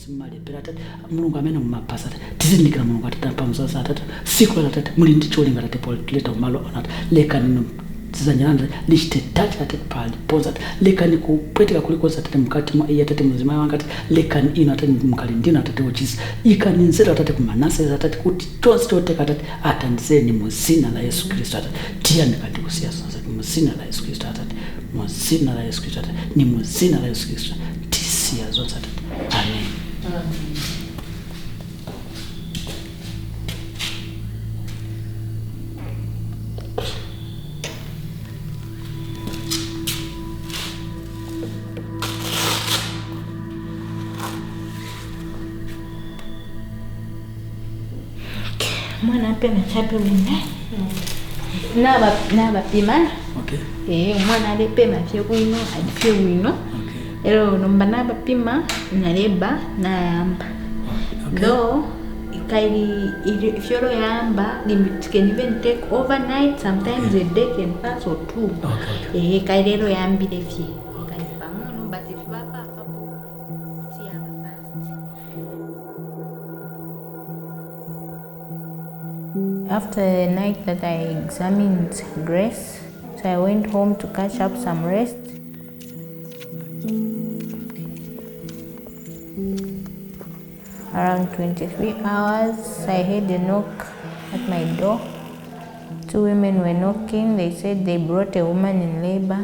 simali pirata mulungu amene mumapasa tizindikira mulungu atatampamuza atatu siku atatu muli ndi cholinga tatipoleta umalo onata lekani zanyanda lichite tati atati pali poza lekani kupwetika kulikoza atati mkati mwa iya atati mzima wangati lekani ino atati mkalindino atati ochisa ikani nzeru atati kumanase atati kuti tonsi toteka atati atandizeni muzina la Yesu Kristo atati tiyamika ndi kusiyasa atati muzina la Yesu Kristo atati muzina la Yesu Kristo atati ni muzina la Yesu Kristo tisiya zonse atati amen. Mwana pena chape wina naba pima mwana alepema fye wino adifye wino ero nomba naba pima naleba nayamba though ikaili ifyoro yamba limit can even take overnight, sometimes a day can pass or two. Ikaili ero yambile fye kalipangono but if bapa papo tiyama fast. After the night that I examined Grace, so I went home to catch up some rest. Around 23 hours, I heard a knock at my door. 2 women were knocking. They said they brought a woman in labor.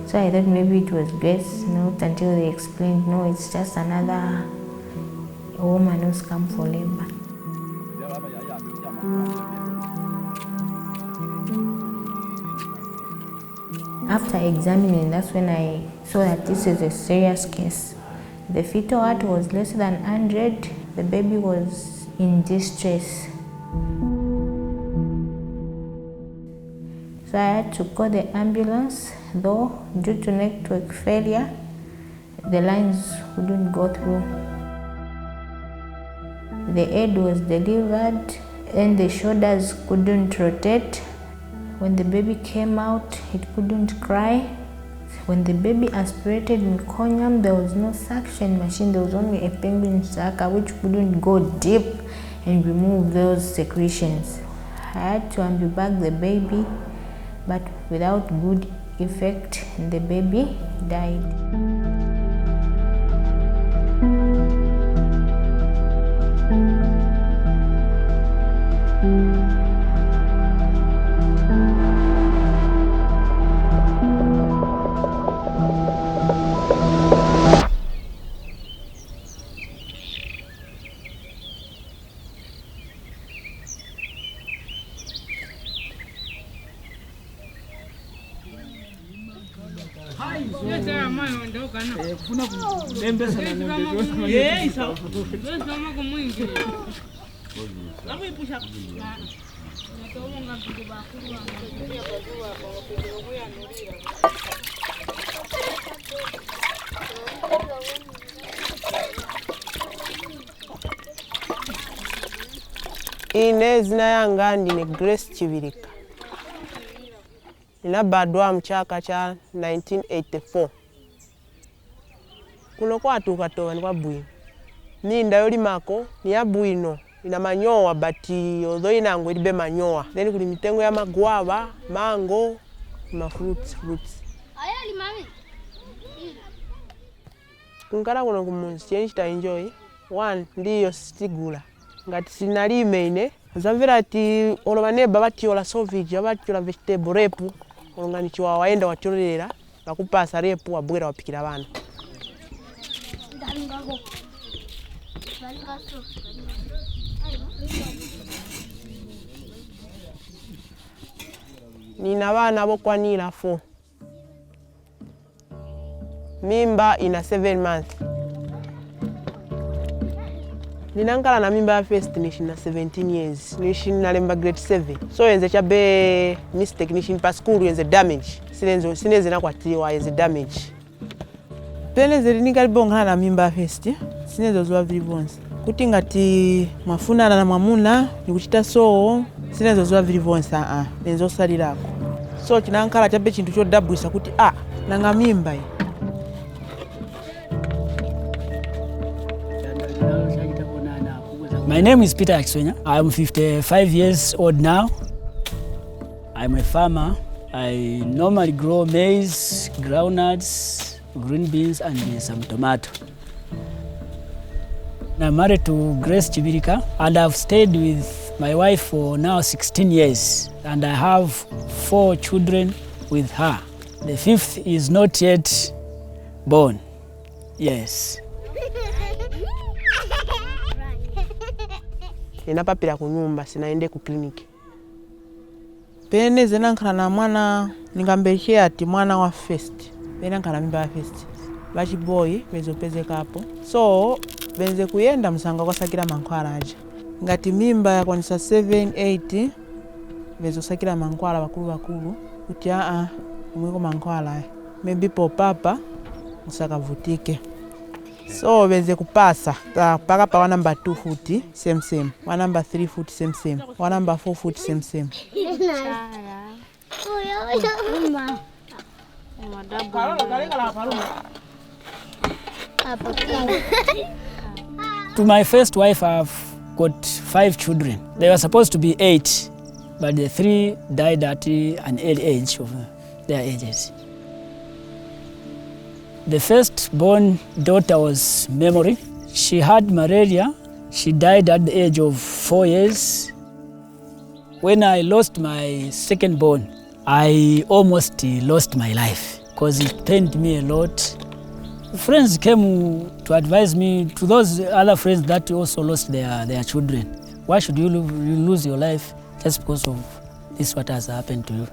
So I thought maybe it was Grace, not until they explained, no, it's just another woman who's come for labor. After examining, that's when I saw that this is a serious case. The fetal height was less than 100. The baby was in distress. So I had to call the ambulance, though due to network failure, the lines wouldn't go through. The head was delivered and the shoulders couldn't rotate. When the baby came out, it couldn't cry. When the baby aspirated meconium, there was no suction machine. There was only a penguin sucker which couldn't go deep and remove those secretions. I had to ambibag the baby, but without good effect, the baby died. Ine zina yanga ndine Grace Chibilika. Inabadwa mchaka cha 1984. Kuno kwatu katowa ni kwa bwino. Ninda yoli mako ni ya bwino. Ina manyowa bati although inango ilibe manyowa. Then kuli mitengo ya maguava, mango, fruits. Ayali mami. Kunkala kuno kumunsi chenchita enjoy. One ndiyo stigula. Ngati sinalime ine. Zamvira ati olobaneba batiola sausage, batiola vegetable repu. Olongani chiwa waenda watiolera bakupasa repu wabwera wapikira bana. Nina bana bokwanira 4. Mimba ina 7 months. Ninankala na mimba ya first nishina 17 years. Nishina lemba grade 7. So yenze chabe mistake nishina pa school yenze damage. Sineze na kwa tiwa yenze damage. Pene zeli nikalibongana na mimba ya first. Sineze ozwa vilivonse. Kuti ngati mafuna na mamuna nikuchita so sineze ozwa vilivonse nenzo salirako. So chinankala chabe chintu chodabwisa kuti nanga mimba. My name is Peter Akswenya. I'm 55 years old now. I'm a farmer. I normally grow maize, groundnuts, green beans, and some tomato. I'm married to Grace Chibilika, and I've stayed with my wife for now 16 years, and I have 4 children with her. The 5th is not yet born. Yes. Ninapapira ku nyumba, sinaende ku kliniki. Pene zenankhala na mwana ningamberekea ati mwana wa first. Pene nkhala mimba wa first. Bachi boy bezopezeka hapo. So benze kuyenda msanga kwasakira mankhwala aja. Ngati mimba yakwanisa 7 8 bezosakira mankhwala bakulu kuti umweko mankhwala maybe popapa musakavutike. So benze kupasa paka pa number 2 foot same one number 3 foot same one number 4 foot same. To my first wife, I've got 5 children. They were supposed to be 8, but the 3 died at an early age of their ages. The first-born daughter was Memory. She had malaria. She died at the age of 4 years. When I lost my second-born, I almost lost my life because it pained me a lot. Friends came to advise me, to those other friends that also lost their children. Why should you lose your life just because of this what has happened to you?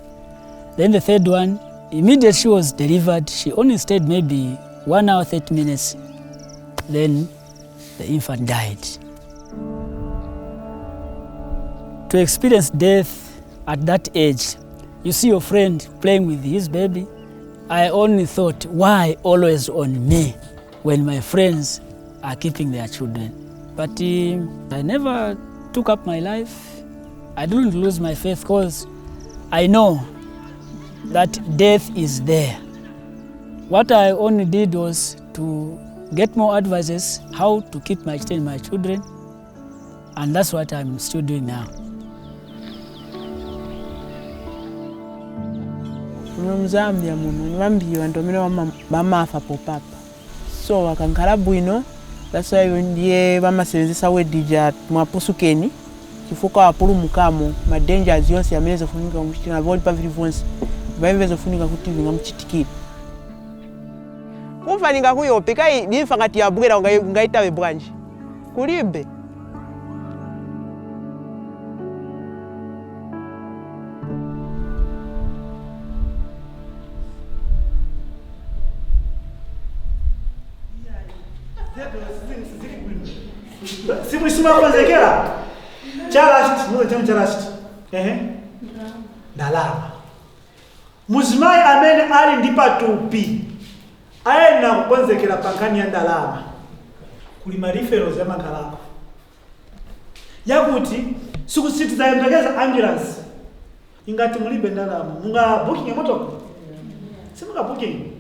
Then the third one, immediately she was delivered, she only stayed maybe 1 hour, 30 minutes. Then the infant died. To experience death at that age, you see your friend playing with his baby. I only thought, why always on me when my friends are keeping their children? But I never took up my life. I didn't lose my faith because I know that death is there. What I only did was to get more advices how to keep my children, and that's what I'm still doing now. Zambia muno nibambiwa ndomera bamafa popapa. So wakankhala bwino, that's why ndiye bamasenzesa wedija mwapusukeni chifukwa wapulumukamo ma dangers yonse amene zofunika kumuchitikira avoid pavili vonse baive zofunika kuti vingamuchitikira. Kufaninga kuyope kai bifa ngati yabwera ngaitawe bwanji kulibe. Simu isima kwanzekera charashit no temu charashit ndalama muzimai amene ali ndipa tupi ayena kwanzekera pankani ya ndalama kuli marifero za makalako yakuti sikusitiza yembekeza ambulance ingati mulibe ndalama munga booking ya moto simuka booking.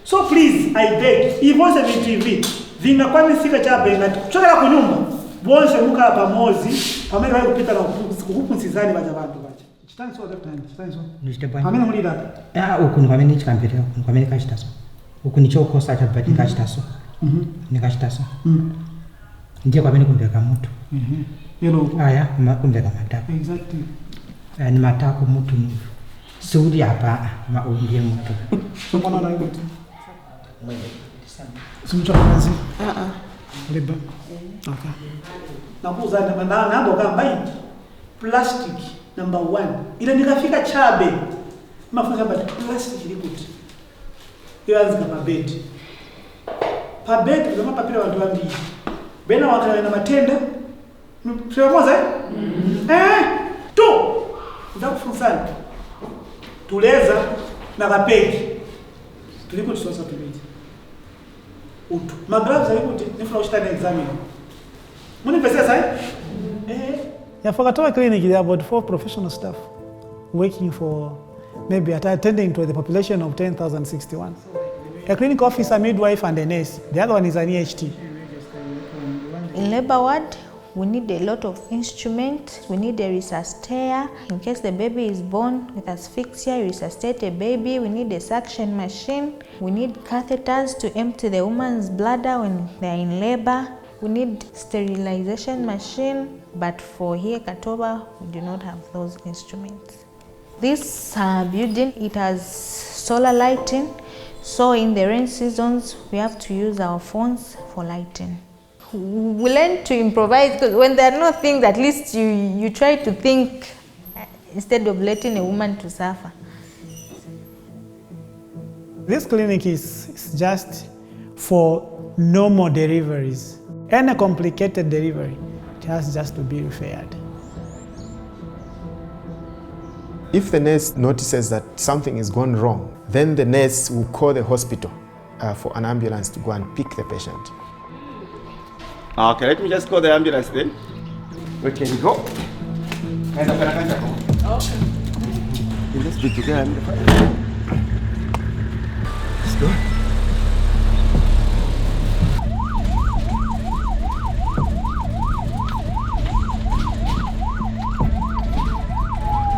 So please I beg ivose vitv vinga kwanisika chabenga kuchokera ku nyumba bonse muka pamozi pamene bali kupita na kukunsizani baja bantu baja chitani so that time chitani so nishitebani pamene muli data uku nikwamene chikambirira uku nikwamene kachitaso uku nichokosa chabati kachitaso nikachitaso ndiye kwamene kumbeka mutu aya kumbeka matako exactly ni matako mutu siuli hapa ndiye mutu so mbona na ngoti Sumchakazi. Liba. Okay. Nakuza na ndo kamba plastic number 1. Ile nikafika chabe. Mafunza but plastic ilikuti. Ianza kama bed. Pa bed kama papira watu wambi. Bena wakala na matenda. Sio moza tu. Ndakufunza. Tuleza na kapeki. Tulikuti sasa tubiti. Utu. Magravs alikuti nifuna ushitani examine. Muni pesa sai? Yeah, for Katoa Clinic, there are about 4 professional staff working for maybe attending to the population of 10,061. A clinic officer, midwife, and a nurse. The other one is an EHT. In labor ward, We need a lot of instruments. We need a resuscitator. In case the baby is born with asphyxia, you resuscitate a baby. We need a suction machine. We need catheters to empty the woman's bladder when they are in labor. We need sterilization machine. But for here, Katoba, we do not have those instruments. This building, it has solar lighting. So in the rain seasons, we have to use our phones for lighting. We learn to improvise, because when there are no things, at least you try to think instead of letting a woman to suffer. This clinic is just for normal deliveries. Any complicated delivery, it has just to be referred. If the nurse notices that something is gone wrong, then the nurse will call the hospital for an ambulance to go and pick the patient. Okay, let me just call the ambulance then. Okay, we go. Okay. Let's be together. Let's go.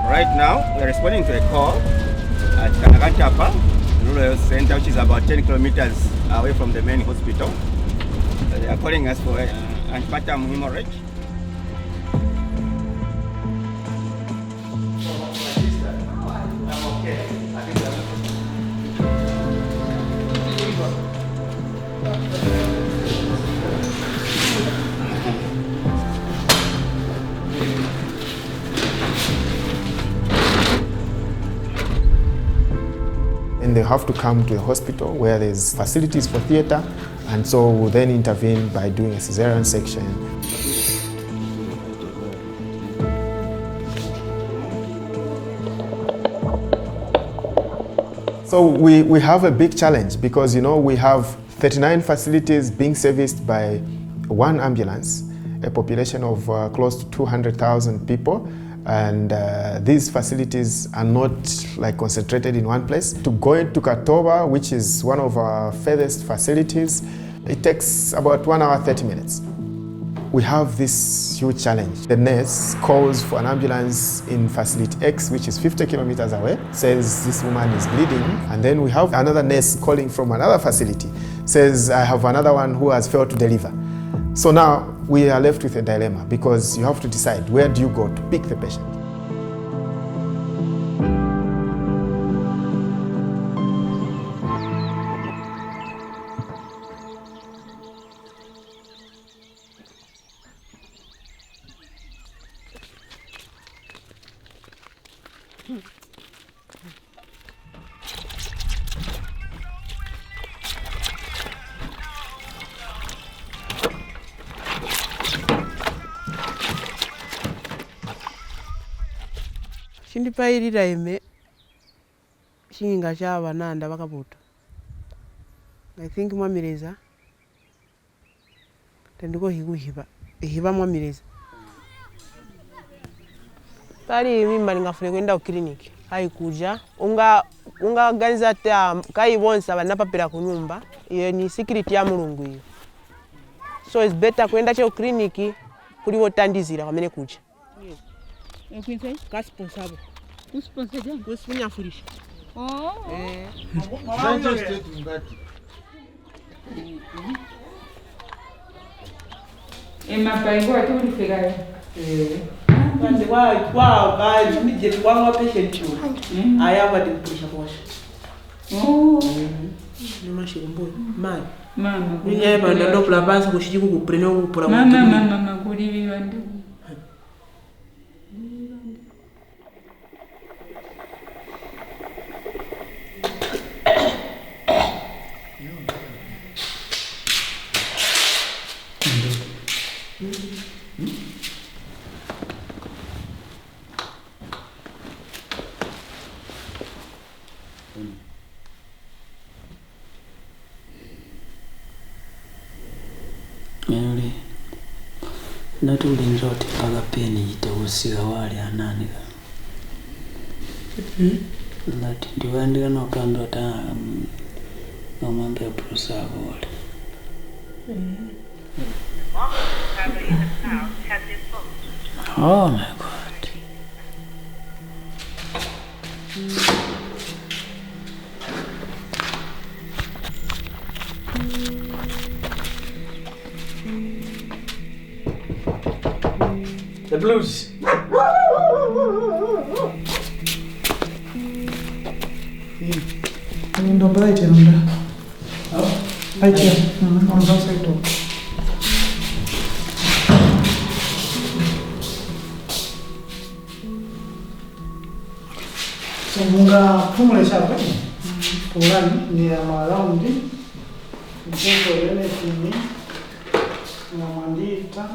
Right now, we are responding to a call at Kanagachapa Rural Center, which is about 10 kilometers away from the main hospital. They are calling us for antepartum hemorrhage. And they have to come to the hospital where there's facilities for theater, and so we'll then intervene by doing a cesarean section. So we have a big challenge because, we have 39 facilities being serviced by one ambulance, a population of close to 200,000 people. And these facilities are not concentrated in one place. To go into Katoba, which is one of our furthest facilities, it takes about 1 hour 30 minutes. We have this huge challenge. The nurse calls for an ambulance in facility X, which is 50 kilometers away, says this woman is bleeding, and then we have another nurse calling from another facility, says I have another one who has failed to deliver. So now we are left with a dilemma because you have to decide where do you go to pick the patient. Chindipayirira ime chinga chava nanda vakaputa. I think mwamireza tandiko hiva mwamireza. Pali mimba ningafune kwenda ku clinic haikuja ungaganiza kaibonsa vanapapira kunyumba iyo ni secret ya Mulungu iyo. So it's better kwenda ku clinic kuliwo tandizira pamene kuja. Yes. Responsable. Responsable. Kusifunya furisha. Oh. Emapango atulifikayo. Bande wa guys ni je kwa patient chu. Aya badi kurisha posha. Oh. Ni mashirumbo. Mai. Mama. Ni yeba ndo dokula banza kushiji kupreno kupura. Mama kuri bande. Mary, natulinza oti paka peni itawusika wali ananika. Lati ndiwandika nokando ta ngomambe prosavo wali. Family in the south has Oh my God. The blues. Ndo bright ndo. Right here. On the side door. So munga pumule chapa. Pulani ni around. Ndio ile kini. Na mandita.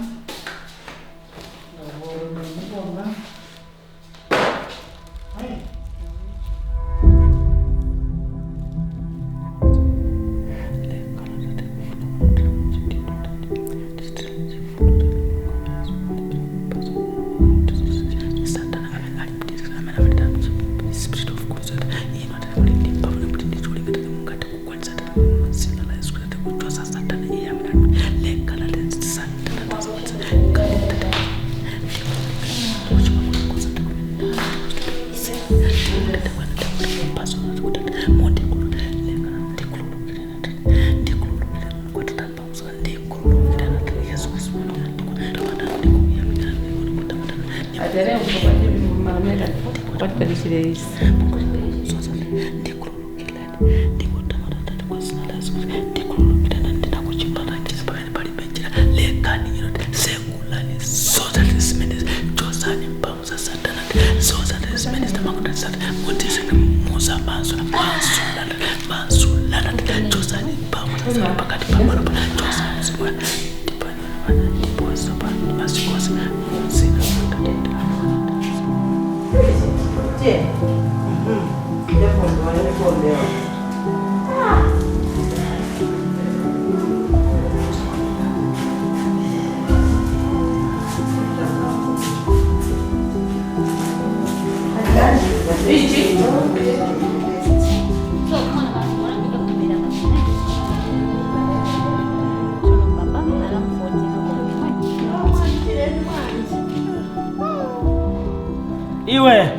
Iwe,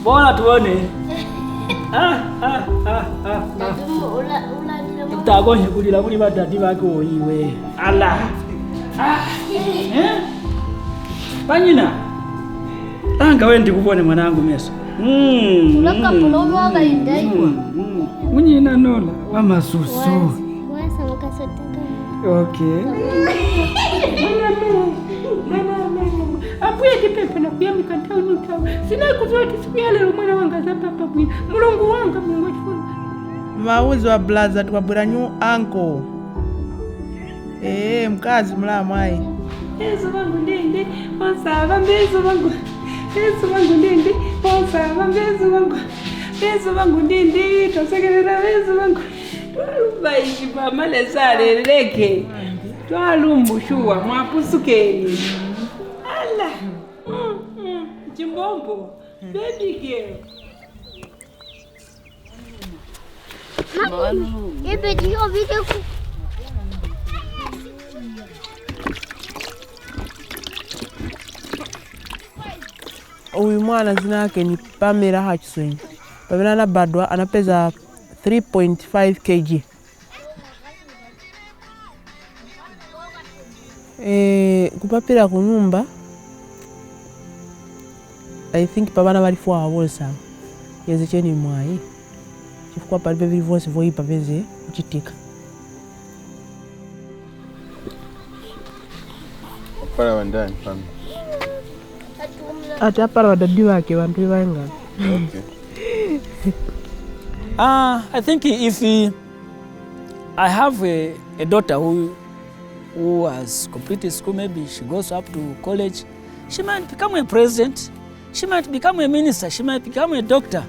bora tuone. Tutagonye kulira kuli badadi bako iwe. Ala. Banyina. Anga wewe ndikubone mwanangu meso. Ulaka polomo wanga indaiwa. Munyina nola wa masusu. Wasa wakasoteka. Okay. Abuye kipepe na kuyamika ntao nutao. Sina kuzote siku ya leo mwana wanga za papa bwina. Mulungu wanga mungu chifuna. Mauzi wa blaza tukabura nyu uncle. Mkazi mla mai. Yesu wangu ndende, osaba mbezo wangu. Yesu wangu ndende, osaba mbezo wangu. Yesu wangu ndende, tosekerera yesu wangu. Twalubaiki pamale sale leke. Twalumbushuwa mwapusukeni. Ala. Chimbombo, baby girl. Ebe dio video ku. Huyu mwana zina yake ni Pamela Hutchison. Pamela anabadwa anapeza 3.5 kg. Kupapira kunyumba I think pabana bali 4 hours sawa. Yeze cheni mwai. Chifukwa palibe vilivyosi voipa veze kuchitika. Para wandani pam. Ata para wadadi wake wantu wanga. Okay. I think if I have a daughter who has completed school, maybe she goes up to college, she might become a president, she might become a minister, she might become a doctor.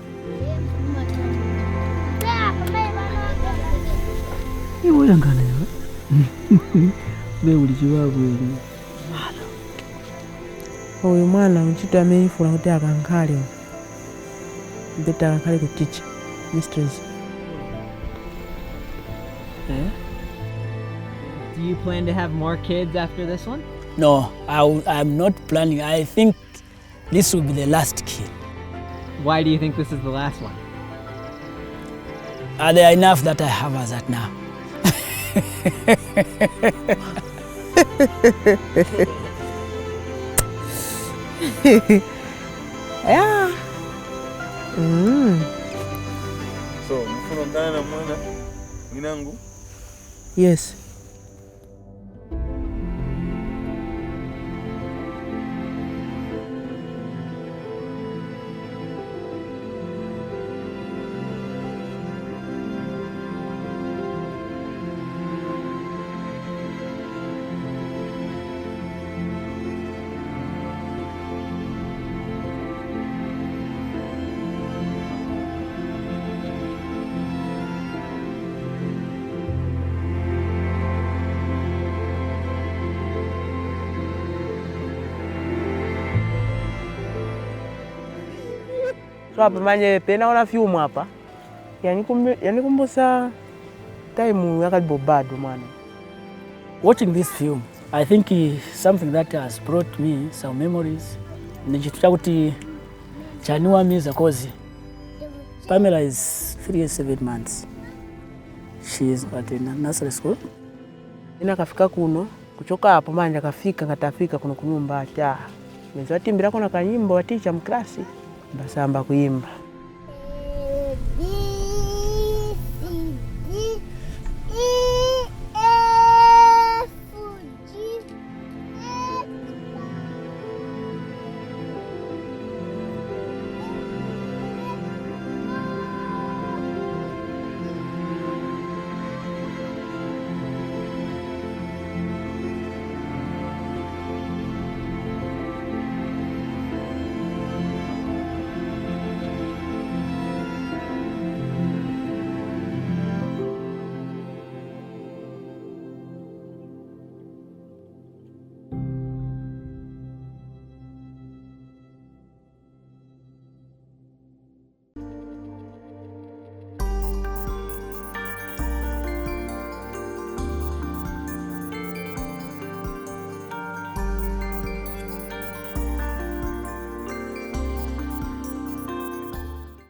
Iwe yangana yawe. Beuli chibabu. Huyu mwana mchito ameifula kuti akankale. Mbeta akankale ku teacher, mistress. Do you plan to have more kids after this one? No, I'm not planning. I think this will be the last kid. Why do you think this is the last one? There are enough that I have as at now. Yeah. So, mfuno kana mwana mwinangu? Yes. So hapa manje pena ona film hapa. Yanikumbusha time yakalibo bado mwana. Watching this film, I think is something that has brought me some memories. Nijitu kuti chanua miza kozi. Pamela is 3 years 7 months. She is at a nursery school. Ina kafika kuno, kuchoka hapo manje kafika katafika kuno kunyumba cha. Nizatimbira kona kanyimbo wa teacher mklasi. Basamba kuimba.